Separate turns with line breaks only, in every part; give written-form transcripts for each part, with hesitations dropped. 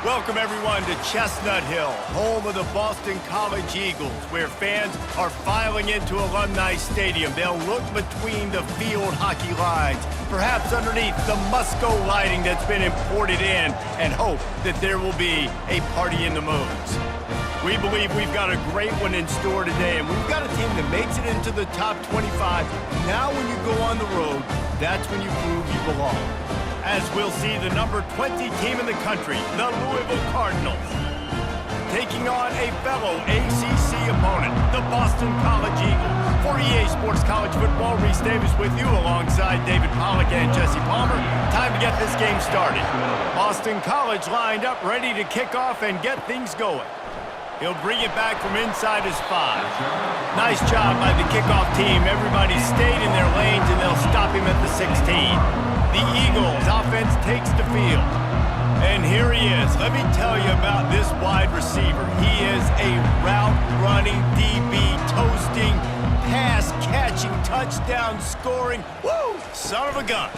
Welcome, everyone, to Chestnut Hill, home of the Boston College Eagles, where fans are filing into Alumni Stadium. They'll look between the field hockey lines, perhaps underneath the Musco lighting that's been imported in, and hope that there will be a party in the moons. We believe we've got a great one in store today, and we've got a team that makes it into the top 25. Now when you go on the road, that's when you prove you belong. As we'll see the number 20 team in the country, the Louisville Cardinals, taking on a fellow ACC opponent, the Boston College Eagles. For EA Sports College Football, Reese Davis with you alongside David Pollack and Jesse Palmer. Time to get this game started. Boston College lined up, ready to kick off and get things going. He'll bring it back from inside his 5. Nice job by the kickoff team. Everybody stayed in their lanes, and they'll stop him at the 16. The Eagles offense takes the field. And here he is. Let me tell you about this wide receiver. He is a route-running DB, toasting, pass-catching, touchdown-scoring. Woo! Son of a gun.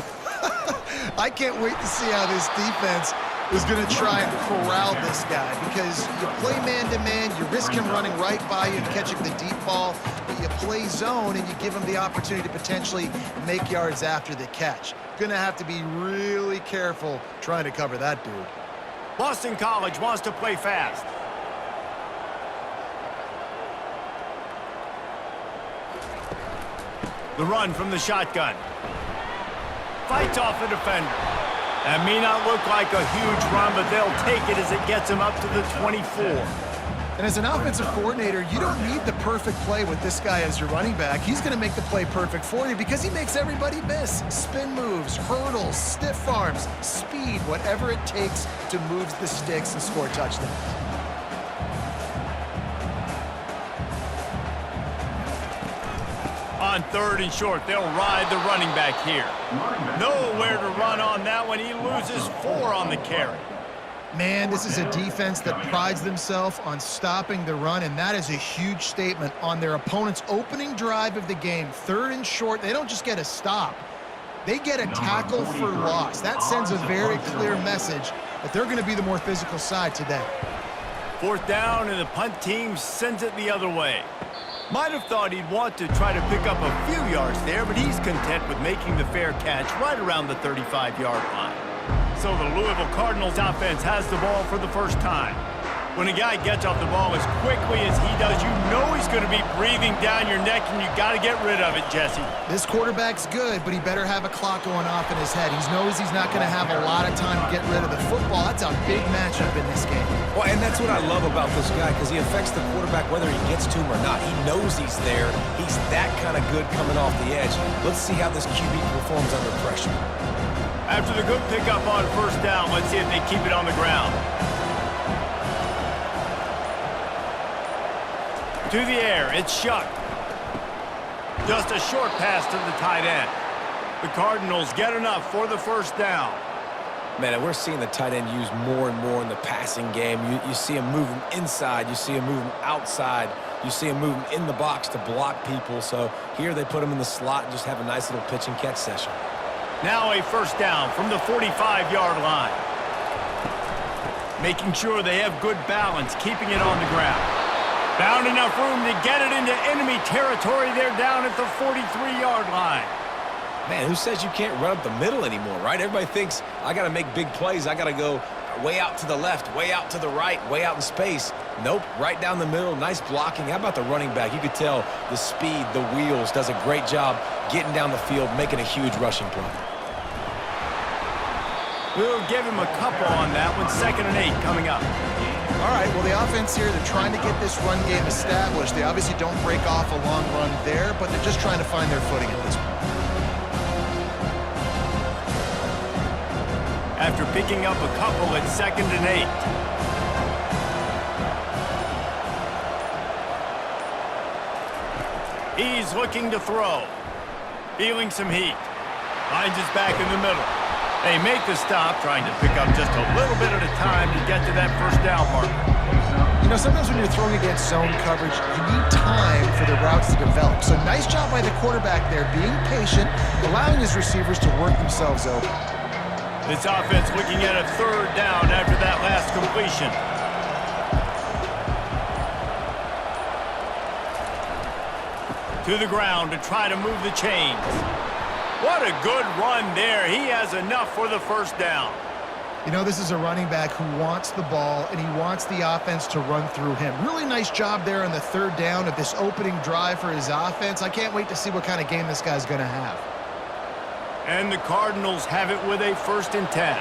I can't wait to see how this defense is going to try and corral this guy, because you play man-to-man, you risk him running right by you and catching the deep ball, but you play zone and you give him the opportunity to potentially make yards after the catch. Going to have to be really careful trying to cover that dude.
Boston College wants to play fast. The run from the shotgun. Fights off the defender. That may not look like a huge run, but they'll take it as it gets him up to the 24.
And as an offensive coordinator, you don't need the perfect play with this guy as your running back. He's going to make the play perfect for you because he makes everybody miss. Spin moves, hurdles, stiff arms, speed, whatever it takes to move the sticks and score touchdowns.
On 3rd and short, they'll ride the running back here. Nowhere to run on that one. He loses 4 on the carry.
Man, this is a defense that prides themselves on stopping the run, and that is a huge statement on their opponent's opening drive of the game. 3rd and short, they don't just get a stop. They get a tackle for loss. That sends a very clear message that they're going to be the more physical side today.
4th down, and the punt team sends it the other way. Might have thought he'd want to try to pick up a few yards there, but he's content with making the fair catch right around the 35-yard line. So the Louisville Cardinals offense has the ball for the first time. When a guy gets off the ball as quickly as he does, you know he's going to be breathing down your neck, and you got to get rid of it, Jesse.
This quarterback's good, but he better have a clock going off in his head. He knows he's not going to have a lot of time to get rid of the football. That's a big matchup in this game.
Well, and that's what I love about this guy, because he affects the quarterback whether he gets to him or not. He knows he's there. He's that kind of good coming off the edge. Let's see how this QB performs under pressure.
After the good pickup on 1st down, let's see if they keep it on the ground. To the air, it's Shuck. Just a short pass to the tight end. The Cardinals get enough for the 1st down.
Man, we're seeing the tight end used more and more in the passing game. You see him moving inside. You see him moving outside. You see him moving in the box to block people. So here they put him in the slot and just have a nice little pitch and catch session.
Now a 1st down from the 45-yard line. Making sure they have good balance, keeping it on the ground. Found enough room to get it into enemy territory. They're down at the 43-yard line.
Man, who says you can't run up the middle anymore, right? Everybody thinks, I got to make big plays. I got to go way out to the left, way out to the right, way out in space. Nope, right down the middle, nice blocking. How about the running back? You could tell the speed, the wheels, does a great job getting down the field, making a huge rushing play.
We'll give him a couple on that one. 2nd and 8 coming up.
All right, well, the offense here, they're trying to get this run game established. They obviously don't break off a long run there, but they're just trying to find their footing at this point.
After picking up a couple at 2nd and 8. He's looking to throw. Feeling some heat. Finds his back in the middle. They make the stop, trying to pick up just a little bit at a time to get to that 1st down marker.
You know, sometimes when you're throwing against zone coverage, you need time for the routes to develop. So nice job by the quarterback there, being patient, allowing his receivers to work themselves open.
This offense looking at a third down after that last completion. To the ground to try to move the chains. What a good run there. He has enough for the first down.
You know, this is a running back who wants the ball, and he wants the offense to run through him. Really nice job there on the third down of this opening drive for his offense. I can't wait to see what kind of game this guy's going to have.
And the Cardinals have it with a 1st and 10.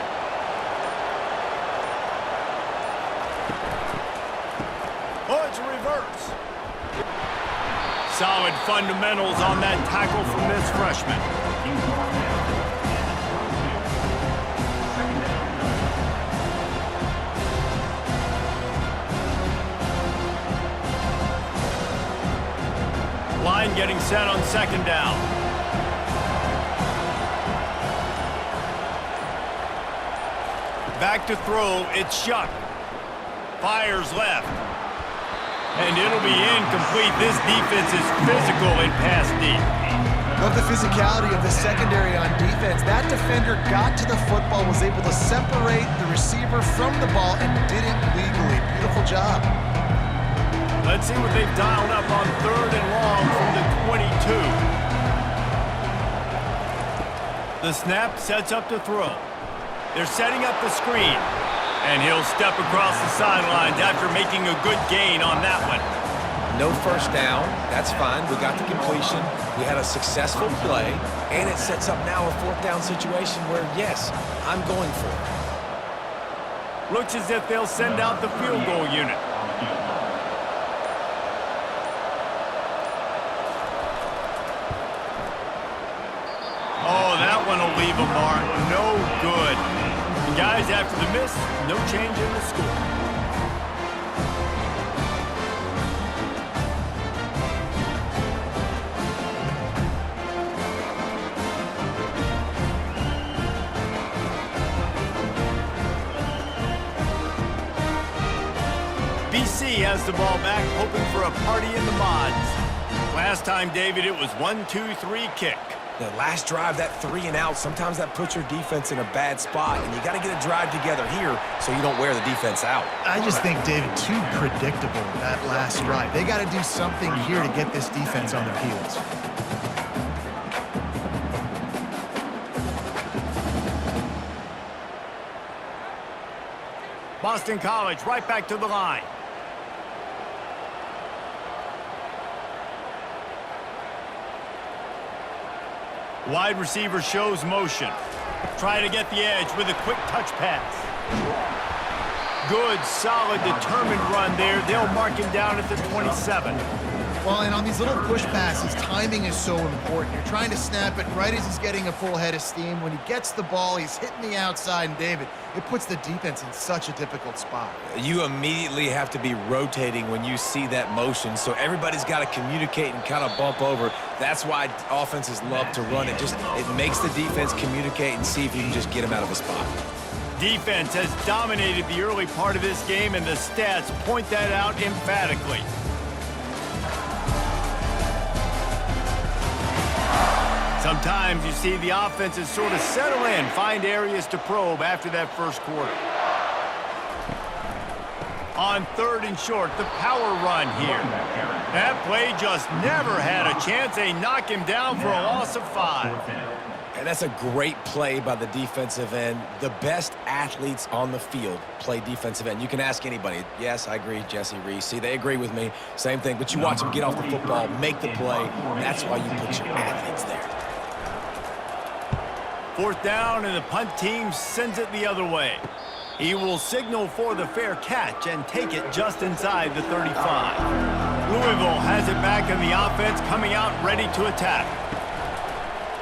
Oh, it's a reverse. Solid fundamentals on that tackle from this freshman. Line getting set on 2nd down. Back to throw, it's Shuck. Fires left. And it'll be incomplete. This defense is physical in pass deep.
Love the physicality of the secondary on defense. That defender got to the football, was able to separate the receiver from the ball, and did it legally. Beautiful job.
Let's see what they've dialed up on 3rd and long from the 22. The snap sets up to throw. They're setting up the screen. And he'll step across the sidelines after making a good gain on that one.
No first down. That's fine. We got the completion. We had a successful play. And it sets up now a 4th down situation where, yes, I'm going for it.
Looks as if they'll send out the field goal unit. Oh, that one will leave a mark. No good. Guys, after the miss, no change in the score. BC has the ball back, hoping for a party in the mods. Last time, David, it was 1-2-3 kick.
The last drive, that 3 and out, sometimes that puts your defense in a bad spot, and you got to get a drive together here so you don't wear the defense out.
I just think, David, too predictable, that last drive. They got to do something here to get this defense on their heels.
Boston College right back to the line. Wide receiver shows motion. Trying to get the edge with a quick touch pass. Good, solid, determined run there. They'll mark him down at the 27.
Well, and on these little push passes, timing is so important. You're trying to snap it right as he's getting a full head of steam. When he gets the ball, he's hitting the outside, and David, it puts the defense in such a difficult spot.
You immediately have to be rotating when you see that motion, so everybody's got to communicate and kind of bump over. That's why offenses love to run it. It makes the defense communicate and see if you can just get him out of a spot.
Defense has dominated the early part of this game, and the stats point that out emphatically. Sometimes you see the offenses sort of settle in, find areas to probe after that first quarter. On 3rd and short, the power run here. That play just never had a chance. They knock him down for a loss of 5.
And that's a great play by the defensive end. The best athletes on the field play defensive end. You can ask anybody. Yes, I agree, Jesse Reese. See, they agree with me. Same thing. But you watch them get off the football, make the play. That's why you put your athletes there.
4th down, and the punt team sends it the other way. He will signal for the fair catch and take it just inside the 35. Louisville has it back, and the offense coming out ready to attack.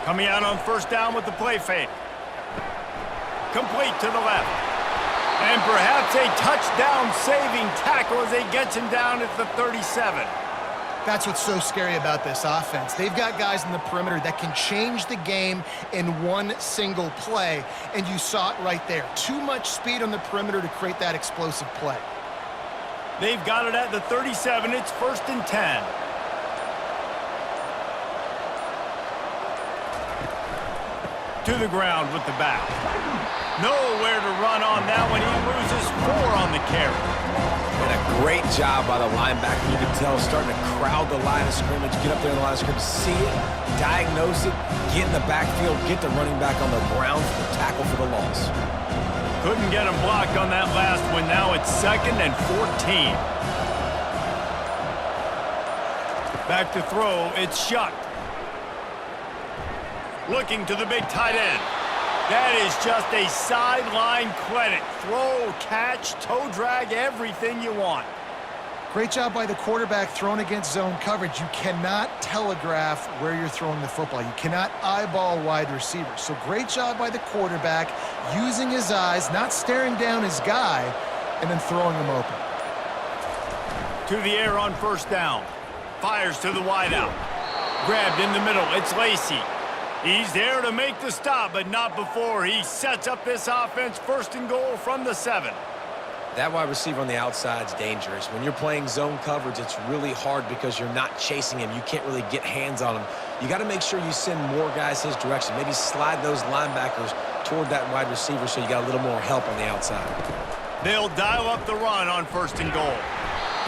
Coming out on 1st down with the play fake. Complete to the left. And perhaps a touchdown-saving tackle as he gets him down at the 37.
That's what's so scary about this offense. They've got guys in the perimeter that can change the game in one single play, and you saw it right there. Too much speed on the perimeter to create that explosive play.
They've got it at the 37. It's 1st and 10. To the ground with the back. Nowhere to run on that one. He loses 4 on the carry.
And a great job by the linebacker. You can tell starting to crowd the line of scrimmage, get up there in the line of scrimmage, see it, diagnose it, get in the backfield, get the running back on the ground for the tackle for the loss.
Couldn't get him blocked on that last one. Now it's 2nd and 14. Back to throw. It's Shuck. Looking to the big tight end. That is just a sideline credit. Throw, catch, toe drag, everything you want.
Great job by the quarterback throwing against zone coverage. You cannot telegraph where you're throwing the football. You cannot eyeball wide receivers. So great job by the quarterback using his eyes, not staring down his guy, and then throwing him open.
To the air on 1st down. Fires to the wideout. Grabbed in the middle. It's Lacy. He's there to make the stop, but not before he sets up this offense. 1st and goal from the 7.
That wide receiver on the outside is dangerous. When you're playing zone coverage, it's really hard because you're not chasing him. You can't really get hands on him. You got to make sure you send more guys his direction. Maybe slide those linebackers toward that wide receiver so you got a little more help on the outside.
They'll dial up the run on 1st and goal.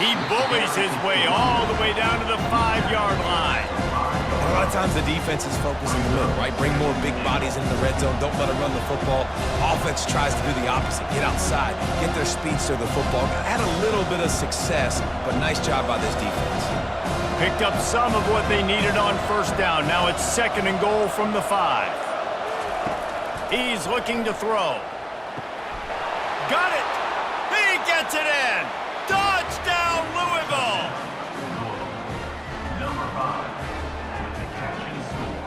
He bullies his way all the way down to the 5-yard line.
And a lot of times the defense is focused in the middle, right? Bring more big bodies into the red zone. Don't let them run the football. Offense tries to do the opposite. Get outside. Get their speedster the football. Had a little bit of success, but nice job by this defense.
Picked up some of what they needed on 1st down. Now it's 2nd and goal from the 5. He's looking to throw. Got it! He gets it in! Touchdown, Louisville!
Number 5. With the catch and score.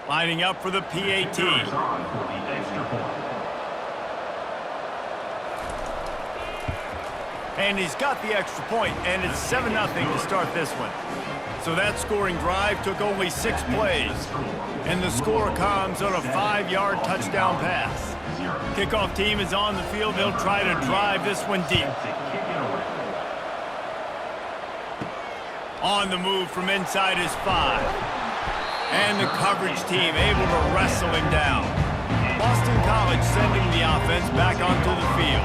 Lining up for the PAT.
For the extra point.
And he's got the extra point, and it's 7-0 to start this one. So that scoring drive took only 6 plays. And the score comes on a 5-yard touchdown pass. Kickoff team is on the field. They'll try to drive this one deep. On the move from inside his 5. And the coverage team able to wrestle him down. Boston College sending the offense back onto the field.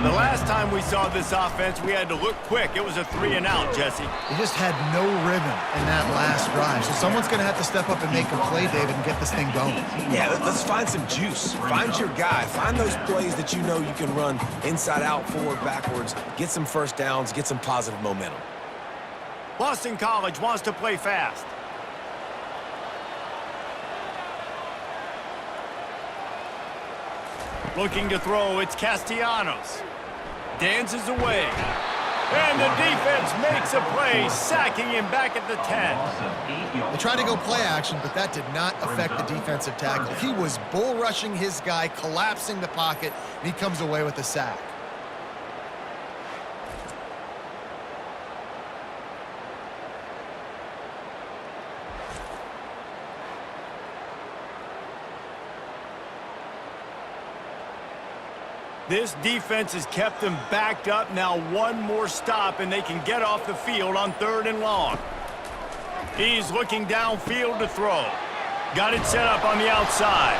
The last time we saw this offense, we had to look quick. It was a 3-and-out, Jesse.
He just had no rhythm in that last drive. So someone's going to have to step up and make a play, David, and get this thing going.
Yeah, let's find some juice. Find your guy. Find those plays that you know you can run inside out, forward, backwards. Get some 1st downs. Get some positive momentum.
Boston College wants to play fast. Looking to throw, it's Castellanos. Dances away. And the defense makes a play, sacking him back at the 10.
They tried to go play action, but that did not affect the defensive tackle. He was bull rushing his guy, collapsing the pocket, and he comes away with a sack.
This defense has kept them backed up. Now one more stop, and they can get off the field on 3rd and long. He's looking downfield to throw. Got it set up on the outside.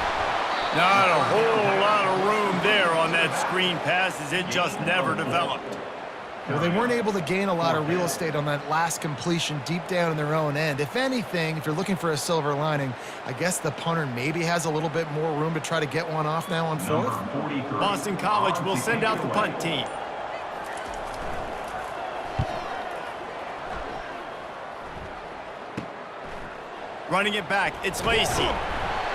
Not a whole lot of room there on that screen pass, as it just never developed.
Well, they weren't able to gain a lot of real estate on that last completion deep down in their own end. If anything, if you're looking for a silver lining, I guess the punter maybe has a little bit more room to try to get one off now on 4th.
Boston College will send out the punt team. Running it back, it's Lacy.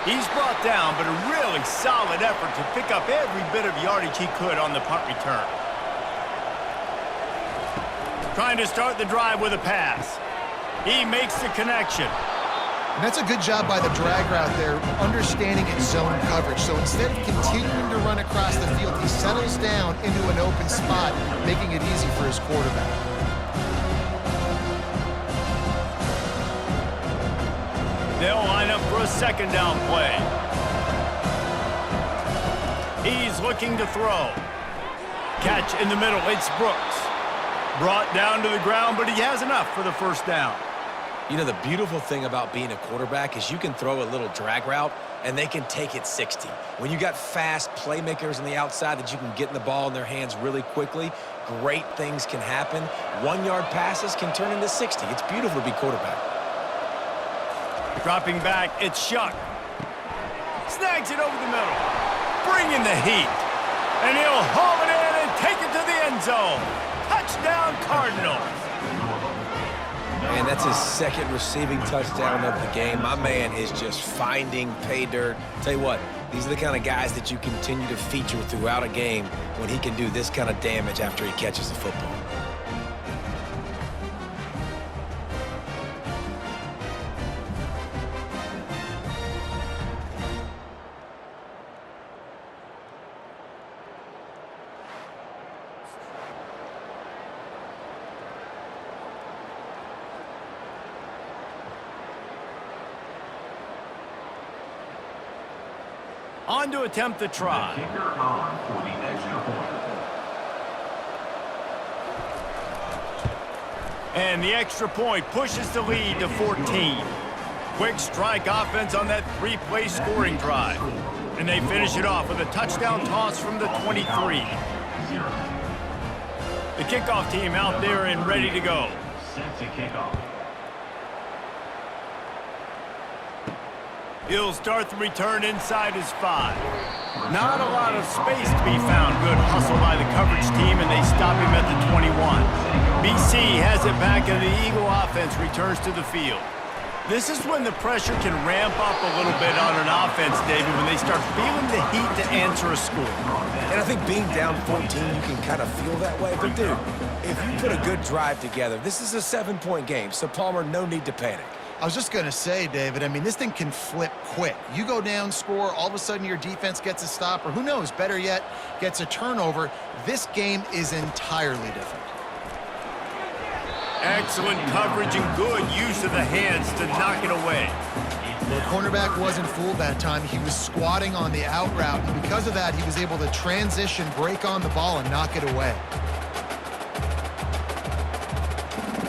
He's brought down, but a really solid effort to pick up every bit of yardage he could on the punt return. Trying to start the drive with a pass. He makes the connection.
And that's a good job by the drag route there, understanding its zone coverage. So instead of continuing to run across the field, he settles down into an open spot, making it easy for his quarterback.
They'll line up for a second down play. He's looking to throw. Catch in the middle, it's Brooks. Brought down to the ground, but he has enough for the first down.
You know, the beautiful thing about being a quarterback is you can throw a little drag route, and they can take it 60. When you got fast playmakers on the outside that you can get in the ball in their hands really quickly, great things can happen. 1-yard passes can turn into 60. It's beautiful to be quarterback.
Dropping back, it's Shuck. Snags it over the middle. Bringing the heat. And he'll haul it in and take it to the end zone. Touchdown, Cardinals.
Man, that's his second receiving touchdown of the game. My man is just finding pay dirt. Tell you what, these are the kind of guys that you continue to feature throughout a game when he can do this kind of damage after he catches the football.
On to attempt the try.
Kicker on for the extra point.
And the extra point pushes the lead to 14. Quick strike offense on that 3-play scoring drive. And they finish it off with a touchdown toss from the 23. The kickoff team out there and ready to go.
Set to kick off.
He'll start the return inside his 5. Not a lot of space to be found. Good hustle by the coverage team, and they stop him at the 21. BC has it back, and the Eagle offense returns to the field. This is when the pressure can ramp up a little bit on an offense, David, when they start feeling the heat to answer a score.
And I think being down 14, you can kind of feel that way. But, dude, if you put a good drive together, this is a 7-point game. So, Palmer, no need to panic.
I was just going to say, David, I mean, this thing can flip quick. You go down, score, all of a sudden your defense gets a stop, or who knows, better yet, gets a turnover. This game is entirely different.
Excellent coverage and good use of the hands to knock it away.
The cornerback wasn't fooled that time. He was squatting on the out route, and because of that, he was able to transition, break on the ball, and knock it away.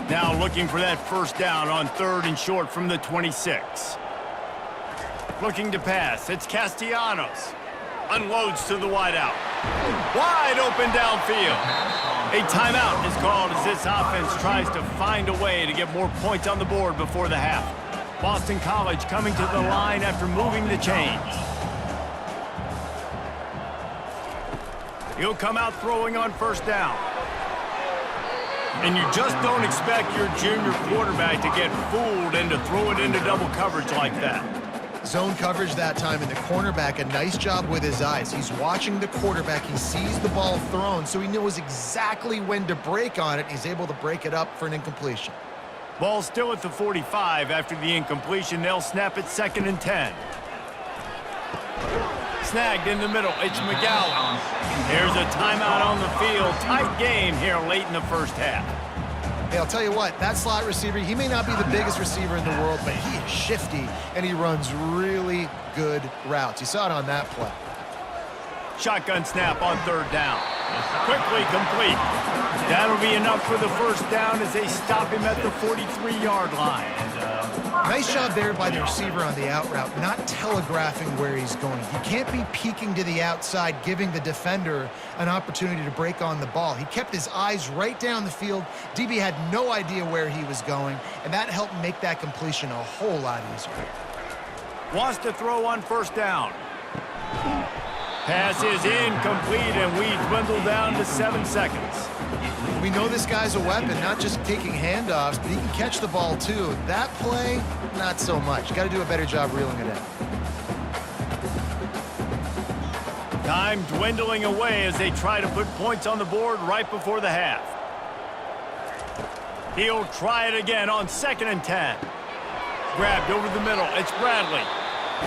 Now looking for that first down on 3rd and short from the 26. Looking to pass. It's Castellanos. Unloads to the wideout. Wide open downfield. A timeout is called as this offense tries to find a way to get more points on the board before the half. Boston College coming to the line after moving the chains. He'll come out throwing on first down. And you just don't expect your junior quarterback to get fooled and to throw it into double coverage like that.
Zone coverage that time, and the cornerback, a nice job with his eyes. He's watching the quarterback. He sees the ball thrown, so he knows exactly when to break on it. He's able to break it up for an incompletion.
Ball still at the 45 after the incompletion. They'll snap it 2nd and 10. Snagged in the middle. It's McGowan. There's a timeout on the field. Tight game here late in the first half.
Hey, I'll tell you what, that slot receiver, he may not be the biggest receiver in the world, but he is shifty, and he runs really good routes. You saw it on that play.
Shotgun snap on 3rd down. Quickly complete. That'll be enough for the first down as they stop him at the 43-yard line.
Nice job there by the receiver on the out route, not telegraphing where he's going. He can't be peeking to the outside, giving the defender an opportunity to break on the ball. He kept his eyes right down the field. DB had no idea where he was going, and that helped make that completion a whole lot easier.
Wants to throw on first down. Pass is incomplete, and we dwindle down to 7 seconds.
We know this guy's a weapon, not just taking handoffs, but he can catch the ball too. That play, not so much. Got to do a better job reeling it in.
Time dwindling away as they try to put points on the board right before the half. He'll try it again on 2nd and 10. grabbed over the middle. It's Bradley.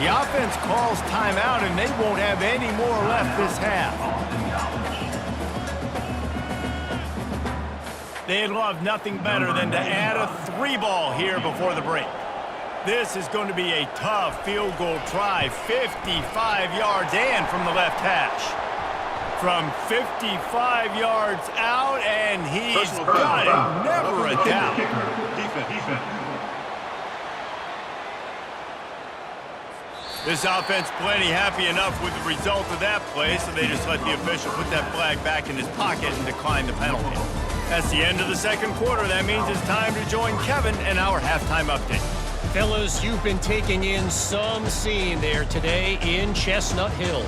The offense calls timeout, and they won't have any more left this half. They'd love nothing better than to add a 3-ball here before the break. This is going to be a tough field goal try, 55 yards and from the left hash. From 55 yards out, and he's got it. Never a doubt. This offense plenty happy enough with the result of that play, so they just let the official put that flag back in his pocket and decline the penalty. That's the end of the second quarter. That means it's time to join Kevin and our halftime update.
Fellas, you've been taking in some scene there today in Chestnut Hill.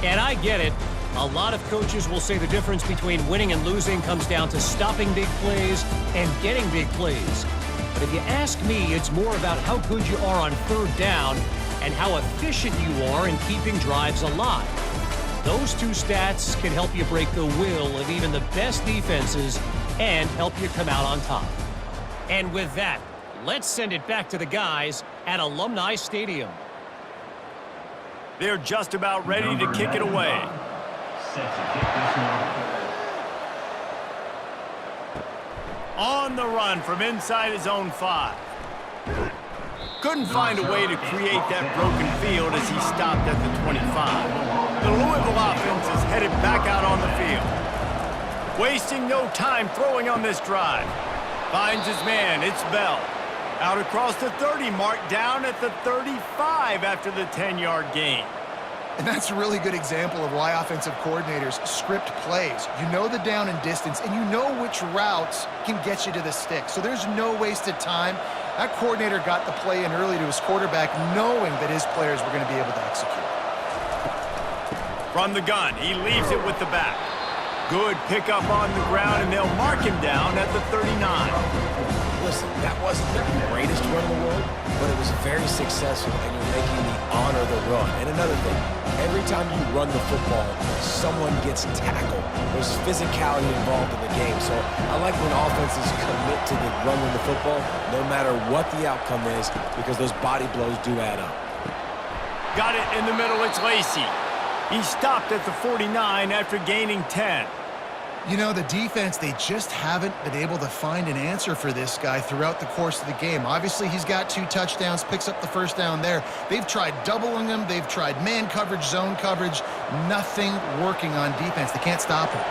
And I get it. A lot of coaches will say the difference between winning and losing comes down to stopping big plays and getting big plays. But if you ask me, it's more about how good you are on third down and how efficient you are in keeping drives alive. Those two stats can help you break the will of even the best defenses and help you come out on top. And with that, let's send it back to the guys at Alumni Stadium.
They're just about ready to kick it away.
Set to kick this one.
On the run from inside his own 5. Couldn't find a way to create that broken field as he stopped at the 25. The Louisville offense is headed back out on the field. Wasting no time throwing on this drive. Finds his man, it's Bell. Out across the 30 mark, down at the 35 after the 10-yard gain.
And that's a really good example of why offensive coordinators script plays. You know the down and distance, and you know which routes can get you to the stick. So there's no wasted time. That coordinator got the play in early to his quarterback, knowing that his players were going to be able to execute.
From the gun, he leaves it with the back. Good pickup on the ground, and they'll mark him down at the 39.
Listen, that wasn't the greatest run in the world, but it was very successful, and you're making me honor the run. And another thing, every time you run the football, someone gets tackled. There's physicality involved in the game. So I like when offenses commit to the run of the football, no matter what the outcome is, because those body blows do add up.
Got it in the middle, it's Lacey. He stopped at the 49 after gaining 10.
You know, the defense, they just haven't been able to find an answer for this guy throughout the course of the game. Obviously, he's got 2 touchdowns, picks up the first down there. They've tried doubling him. They've tried man coverage, zone coverage. Nothing working on defense. They can't stop him.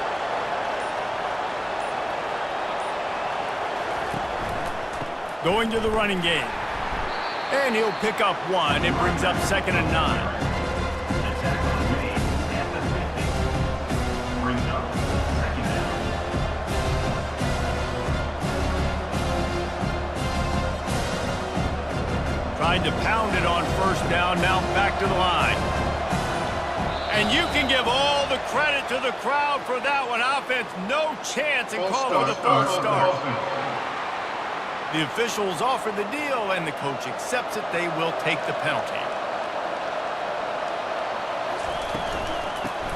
Going to the running game. And he'll pick up 1. It brings up 2nd and 9. Trying to pound it on first down, now back to the line. And you can give all the credit to the crowd for that one. Offense, no chance, and call for the false start. The officials offer the deal, and the coach accepts it. They will take the penalty.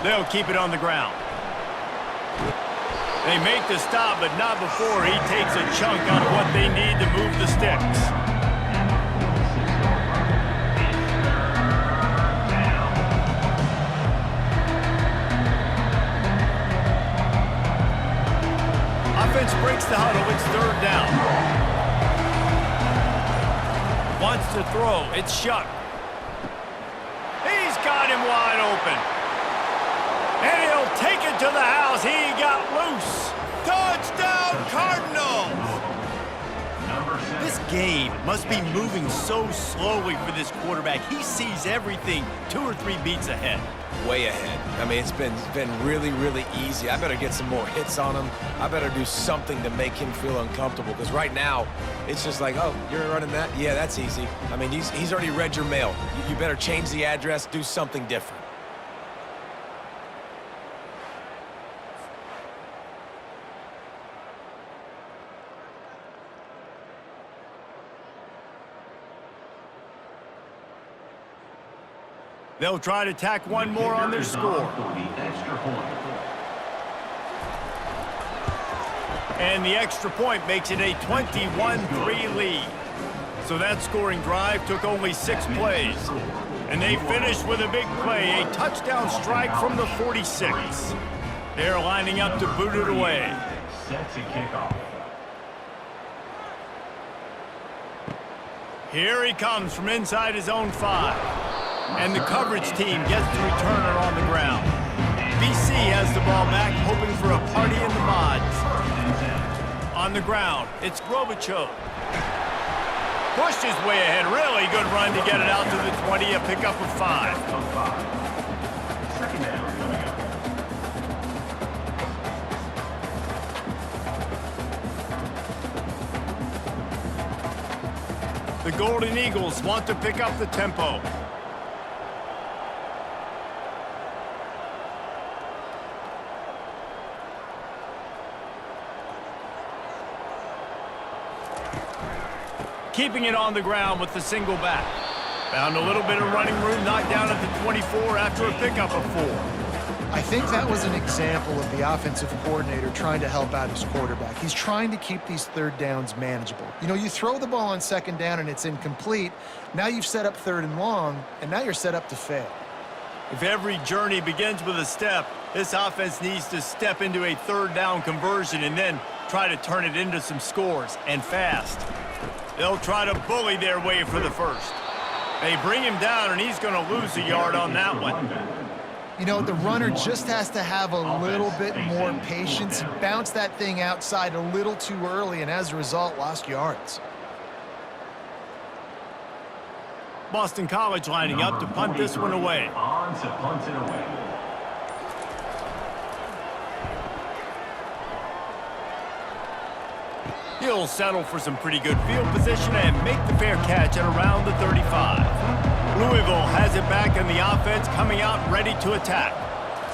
They'll keep it on the ground. They make the stop, but not before he takes a chunk out of what they need to move the sticks. Offense breaks the huddle. It's 3rd down. Wants to throw. It's Shuck. He's got him wide open. And he'll take it to the house. He got loose. Touchdown, Cardinals! This game must be moving so slowly for this quarterback. He sees everything 2 or 3 beats ahead.
Way ahead. I mean, it's been really, really easy. I better get some more hits on him. I better do something to make him feel uncomfortable, because right now, it's just like, oh, you're running that? Yeah, that's easy. I mean, he's already read your mail. You better change the address, do something different.
They'll try to tack one more on their score. And the extra point makes it a 21-3 lead. So that scoring drive took only 6 plays. And they finished with a big play, a touchdown strike from the 46. They're lining up to boot it away.
Set to kick off.
Here he comes from inside his own 5. And the coverage team gets the returner on the ground. BC has the ball back, hoping for a party in the mods. On the ground, it's Robichaud. Pushed his way ahead. Really good run to get it out to the 20, a pickup of 5.
Second down coming up.
The Golden Eagles want to pick up the tempo. Keeping it on the ground with the single back. Found a little bit of running room, knocked down at the 24 after a pickup of 4.
I think that was an example of the offensive coordinator trying to help out his quarterback. He's trying to keep these third downs manageable. You know, you throw the ball on second down and it's incomplete. Now you've set up third and long, and now you're set up to fail.
If every journey begins with a step, this offense needs to step into a third down conversion and then try to turn it into some scores, and fast. They'll try to bully their way for the first. They bring him down, and he's going to lose a yard on that one.
You know, the runner just has to have a little bit more patience. He bounced that thing outside a little too early, and as a result, lost yards.
Boston College lining up to punt this one away.
On to punt it away.
He'll settle for some pretty good field position and make the fair catch at around the 35. Louisville has it back in the offense, coming out ready to attack.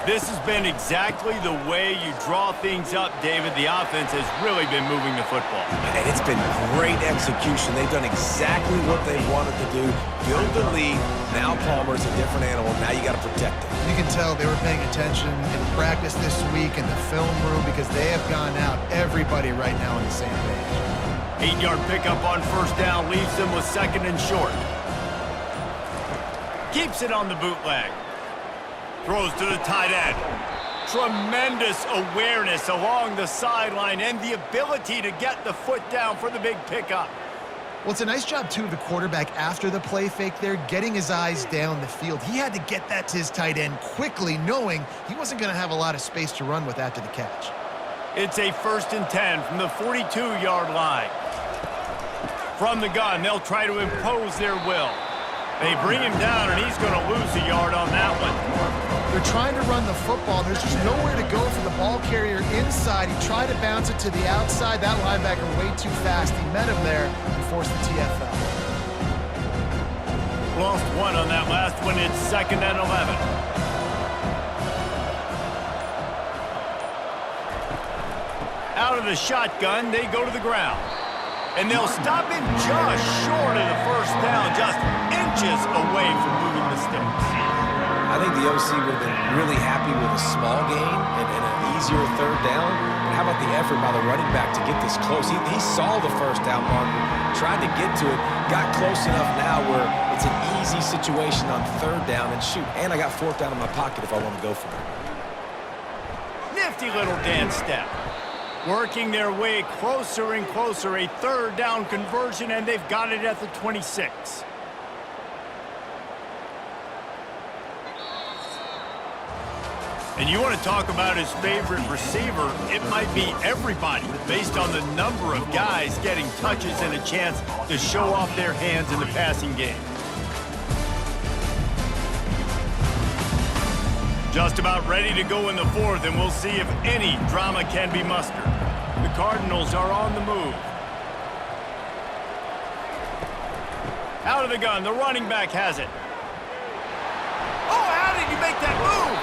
This has been exactly the way you draw things up, David. The offense has really been moving the football.
And it's been great execution. They've done exactly what they wanted to do. Build the lead. Now Palmer's a different animal. Now you got to protect him.
You can tell they were paying attention in practice this week in the film room because they have gone out, everybody right now on the same page.
8-yard pickup on first down leaves them with second and short. Keeps it on the bootleg. Throws to the tight end. Tremendous awareness along the sideline and the ability to get the foot down for the big pickup.
Well, it's a nice job, too, of the quarterback after the play fake there, getting his eyes down the field. He had to get that to his tight end quickly, knowing he wasn't going to have a lot of space to run with after the catch.
It's a 1st and 10 from the 42-yard line. From the gun, they'll try to impose their will. They bring him down, and he's going to lose a yard on that one.
They're trying to run the football. There's just nowhere to go for the ball carrier inside. He tried to bounce it to the outside. That linebacker way too fast. He met him there and forced the TFL.
Lost one on that last one. It's 2nd and 11. Out of the shotgun, they go to the ground. And they'll stop him just short of the first down, just inches away from moving the sticks.
I think the OC would have been really happy with a small gain and an easier third down. But how about the effort by the running back to get this close? He saw the first down marker, tried to get to it, got close enough now where it's an easy situation on third down and shoot. And I got 4th down in my pocket if I want to go for it.
Nifty little dance step. Working their way closer and closer, a 3rd down conversion, and they've got it at the 26. And you want to talk about his favorite receiver, it might be everybody based on the number of guys getting touches and a chance to show off their hands in the passing game. Just about ready to go in the 4th, and we'll see if any drama can be mustered. The Cardinals are on the move. Out of the gun, the running back has it. Oh, how did you make that move?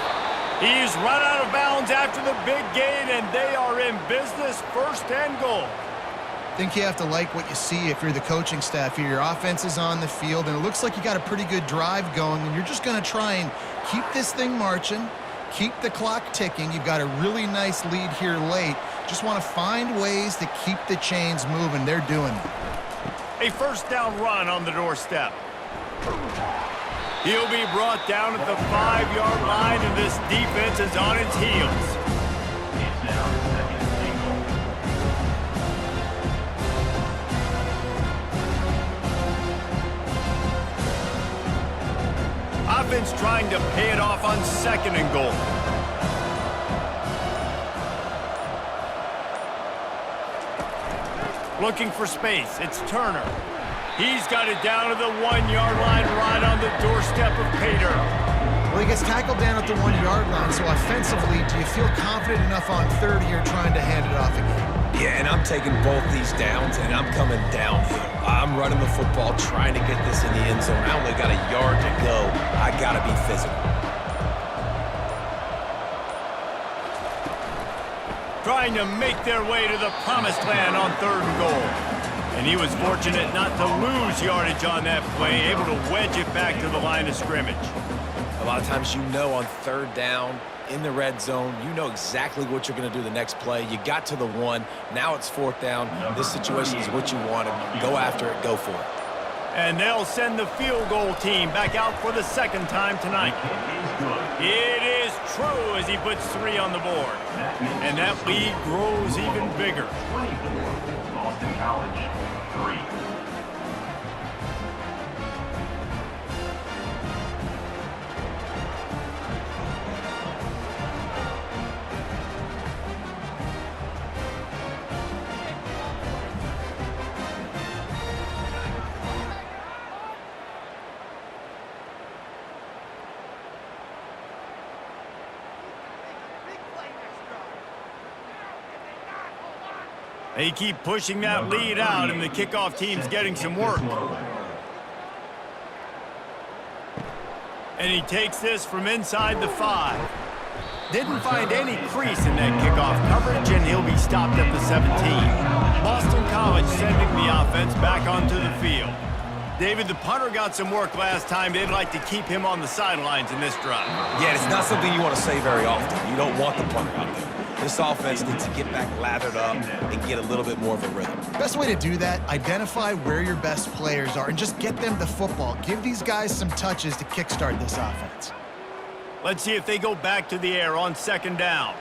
He's run out of bounds after the big gain, and they are in business, 1st and goal.
I think you have to like what you see if you're the coaching staff here. Your offense is on the field, and it looks like you got a pretty good drive going, and you're just going to try and keep this thing marching, keep the clock ticking. You've got a really nice lead here late. Just want to find ways to keep the chains moving. They're doing it.
A first down run on the doorstep. He'll be brought down at the 5-yard line, and this defense is on its heels.
It's now second and goal.
Offense trying to pay it off on second and goal. Looking for space. It's Turner. He's got it down to the 1-yard line right on the doorstep of Pater.
Well, he gets tackled down at the 1-yard line, so offensively, do you feel confident enough on third here trying to hand it off again?
Yeah, and I'm taking both these downs, and I'm coming downhill. I'm running the football, trying to get this in the end zone. I only got a yard to go. I got to be physical.
Trying to make their way to the promised land on third and goal. And he was fortunate not to lose yardage on that play, able to wedge it back to the line of scrimmage.
A lot of times you know on third down, in the red zone, you know exactly what you're going to do the next play. You got to the 1. Now it's fourth down. This situation is what you wanted. Go after it. Go for it.
And they'll send the field goal team back out for the second time tonight. It is true as he puts 3 on the board. And that lead grows even bigger.
24, Boston College, 3.
They keep pushing that lead out, and the kickoff team's getting some work. And he takes this from inside the 5. Didn't find any crease in that kickoff coverage, and he'll be stopped at the 17. Boston College sending the offense back onto the field. David, the punter got some work last time. They'd like to keep him on the sidelines in this drive.
Yeah, it's not something you want to say very often. You don't want the punter out there. This offense needs to get back lathered up and get a little bit more of a rhythm.
Best way to do that, identify where your best players are and just get them the football. Give these guys some touches to kickstart this offense.
Let's see if they go back to the air on second down.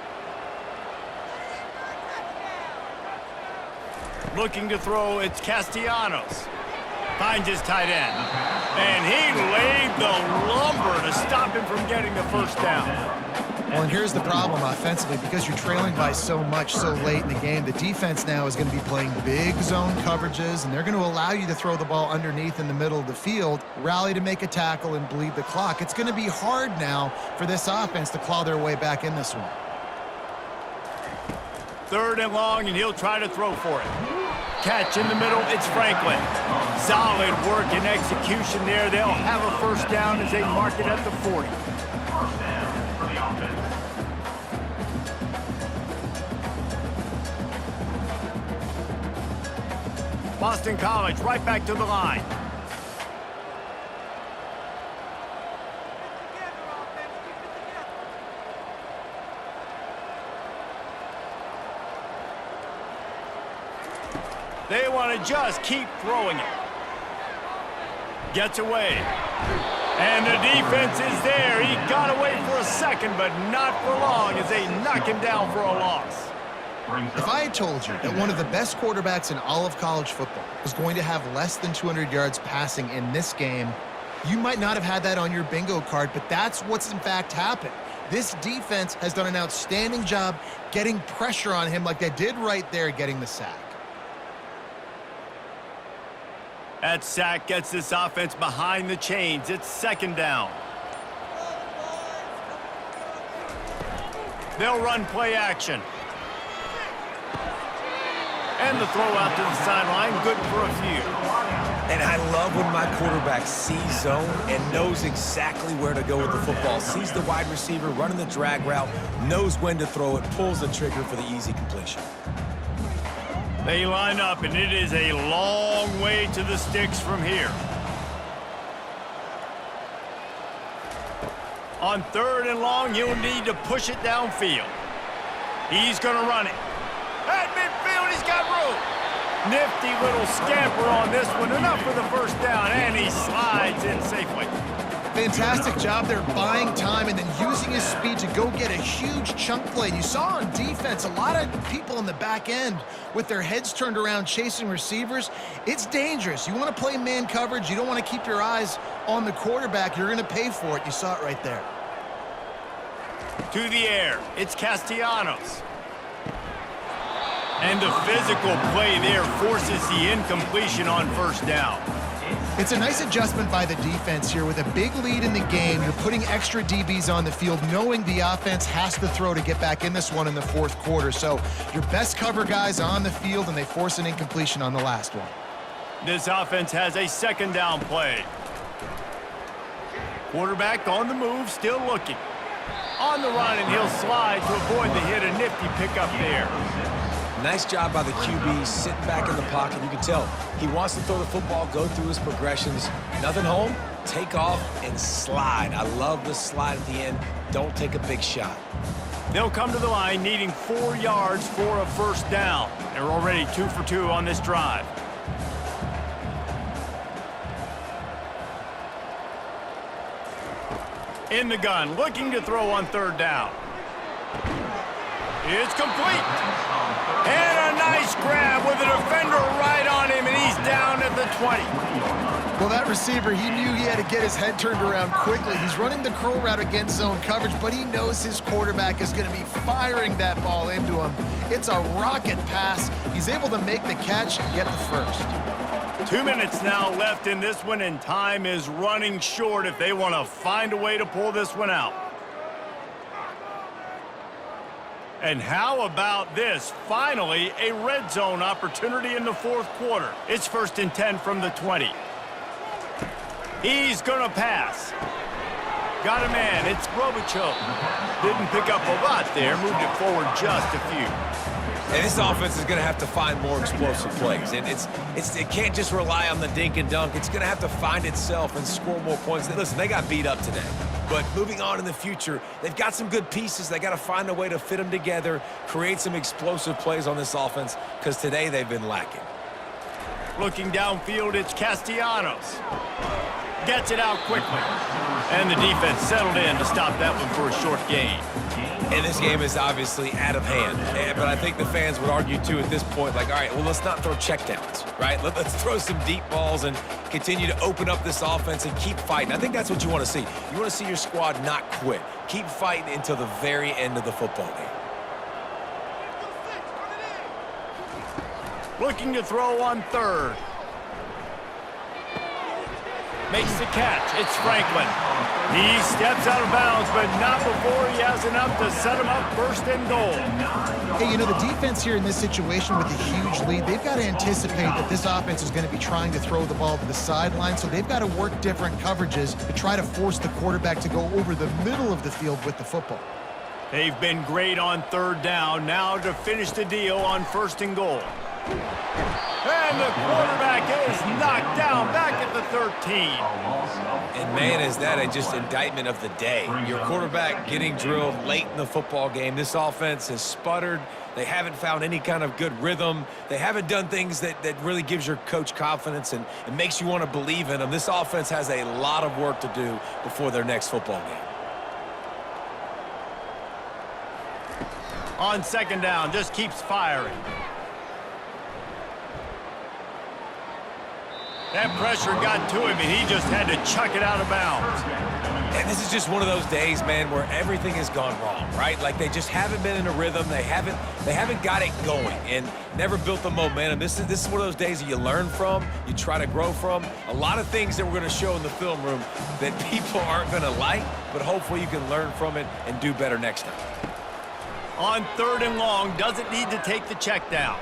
Looking to throw, it's Castellanos. Finds his tight end. And he laid the lumber to stop him from getting the first down.
Well, and here's the problem offensively. Because you're trailing by so much so late in the game, the defense now is going to be playing big zone coverages, and they're going to allow you to throw the ball underneath in the middle of the field, rally to make a tackle, and bleed the clock. It's going to be hard now for this offense to claw their way back in this one.
Third and long, and he'll try to throw for it. Catch in the middle, it's Franklin. Solid work and execution there. They'll have a first down as they mark it at the 40.
First down for the offense.
Boston College right back to the line. They want to just keep throwing it. Gets away. And the defense is there. He got away for a second, but not for long as they knock him down for a loss.
If I had told you that one of the best quarterbacks in all of college football was going to have less than 200 yards passing in this game, you might not have had that on your bingo card, but that's what's in fact happened. This defense has done an outstanding job getting pressure on him like they did right there, getting the sack.
That sack gets this offense behind the chains. It's second down. They'll run play action. And the throw out to the sideline, good for a few.
And I love when my quarterback sees zone and knows exactly where to go with the football. Sees the wide receiver running the drag route, knows when to throw it, pulls the trigger for the easy completion.
They line up, and it is a long way to the sticks from here. On third and long, he'll need to push it downfield. He's going to run it. At midfield, he's got room. Nifty little scamper on this one. Enough for the first down, and he slides in safely.
Fantastic job there buying time and then using his speed to go get a huge chunk play. You saw on defense a lot of people in the back end with their heads turned around chasing receivers. It's dangerous. You want to play man coverage. You don't want to keep your eyes on the quarterback. You're going to pay for it. You saw it right there.
To the air, it's Castellanos. And the physical play there forces the incompletion on first down.
It's a nice adjustment by the defense here. With a big lead in the game, you're putting extra DBs on the field, knowing the offense has to throw to get back in this one in the fourth quarter. So your best cover guys on the field, and they force an incompletion on the last one.
This offense has a second down play. Quarterback on the move, still looking. On the run, and he'll slide to avoid the hit. A nifty pickup there.
Nice job by the QB, sitting back in the pocket. You can tell he wants to throw the football, go through his progressions. Nothing home, take off, and slide. I love the slide at the end. Don't take a big shot.
They'll come to the line needing 4 yards for a first down. They're already 2 for 2 on this drive. In the gun, looking to throw on third down. It's complete. And a nice grab with a defender right on him, and he's down at the 20.
Well, that receiver, he knew he had to get his head turned around quickly. He's running the curl route against zone coverage, but he knows his quarterback is going to be firing that ball into him. It's a rocket pass. He's able to make the catch and get the first.
2 minutes now left in this one, and time is running short if they want to find a way to pull this one out. And how about this? Finally, a red zone opportunity in the fourth quarter. It's 1st and 10 from the 20. He's going to pass. Got a man. It's Robichaux. Didn't pick up a lot there. Moved it forward just a few.
And this offense is going to have to find more explosive plays. And it can't just rely on the dink and dunk. It's going to have to find itself and score more points. Listen, they got beat up today. But moving on in the future, they've got some good pieces. They got to find a way to fit them together, create some explosive plays on this offense, because today they've been lacking.
Looking downfield, it's Castellanos. Gets it out quickly. And the defense settled in to stop that one for a short gain.
And this game is obviously out of hand. But I think the fans would argue, too, at this point, like, all right, well, let's not throw checkdowns, right? Let's throw some deep balls and continue to open up this offense and keep fighting. I think that's what you want to see. You want to see your squad not quit. Keep fighting until the very end of the football game.
Looking to throw on third. Makes the catch. It's Franklin. He steps out of bounds, but not before he has enough to set him up 1st and goal.
Hey, you know, the defense here in this situation with a huge lead, they've got to anticipate that this offense is going to be trying to throw the ball to the sideline, so they've got to work different coverages to try to force the quarterback to go over the middle of the field with the football.
They've been great on third down. Now to finish the deal on 1st and goal. And the quarterback is knocked down back at the 13.
And, man, is that just indictment of the day. Your quarterback getting drilled late in the football game. This offense has sputtered. They haven't found any kind of good rhythm. They haven't done things that really gives your coach confidence and makes you want to believe in them. This offense has a lot of work to do before their next football game.
On 2nd down, just keeps firing. That pressure got to him, and he just had to chuck it out of bounds.
And this is just one of those days, man, where everything has gone wrong, right? Like they just haven't been in a rhythm. They haven't got it going and never built the momentum. This is one of those days that you learn from, you try to grow from. A lot of things that we're going to show in the film room that people aren't going to like, but hopefully you can learn from it and do better next time.
On 3rd and long, doesn't need to take the check down.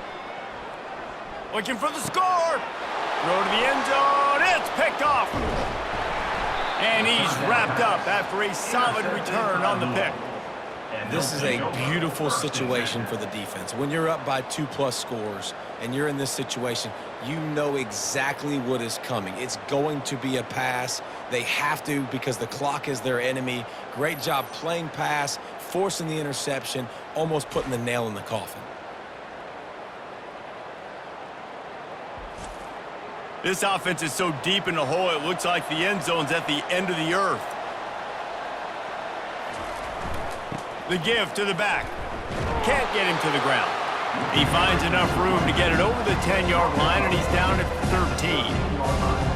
Looking for the score. Throw to the end zone. It's picked off. And he's wrapped up after a solid return on the pick.
This is a beautiful situation for the defense. When you're up by 2+ scores and you're in this situation, you know exactly what is coming. It's going to be a pass. They have to because the clock is their enemy. Great job playing pass, forcing the interception, almost putting the nail in the coffin.
This offense is so deep in the hole, it looks like the end zone's at the end of the earth. The give to the back. Can't get him to the ground. He finds enough room to get it over the 10-yard line, and he's down at 13.